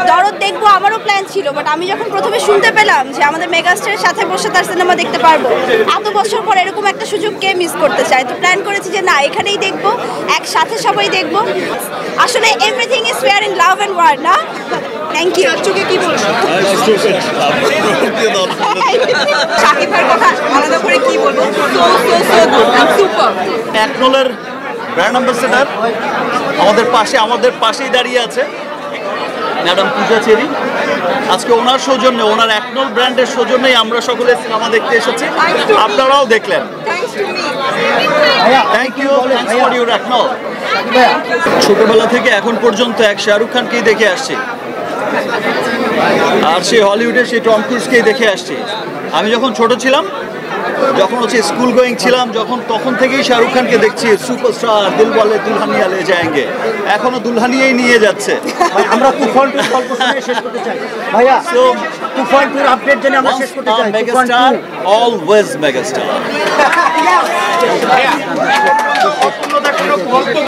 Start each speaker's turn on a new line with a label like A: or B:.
A: দরদ দেখবো আমারও প্ল্যান ছিল, বাট আমি যখন প্রথমে শুনতে পেলাম যে আমাদের মেগাস্টারের সাথে বসে তার সিনেমা দেখতে পারবো, এত বছর পর এরকম একটা সুযোগ কে মিস করতে চায়, তো প্ল্যান করেছি যে না এখানেই দেখবো, একসাথে সবাই দেখবো। আসলে everything is fair in love and war, না? Thank you. চোখে কি বলছো? শাকিব ভাইয়ের কথা আলাদা করে কি বলবো? সুপার।
B: একনলের ব্র্যান্ড অ্যাম্বাসেডর আমাদের পাশেই দাঁড়িয়ে আছে ম্যাডাম পূজা চেরি। আজকে ওনার সৌজন্যে, ওনার একনল ব্র্যান্ডের সৌজন্যেই আমরা সকলে সিনেমা দেখতে এসেছি, আপনারাও দেখলেন। থ্যাংক ইউ ফর ইউর একনল। ছোটবেলা থেকে এখন পর্যন্ত এক শাহরুখ খানকেই দেখে আসছি, আর সেই হলিউডে সেই টম ক্রুজকেই দেখে আসছি। আমি যখন ছোট ছিলাম, যখন স্কুল গোয়িং ছিলাম, তখন থেকেই শাহরুখ খানকে দেখছি সুপারস্টার, দিল বলে দুলহানিয়া লে যায়েঙ্গে, এখনো দুলহানিয়াই নিয়ে যাচ্ছে।
C: আমরা তুফান টুর গল্প শুনে শেষ করতে চাই ভাইয়া। তুফান টুর আপডেট জেনে আমরা শেষ করতে চাই।
B: Megastar always megastar.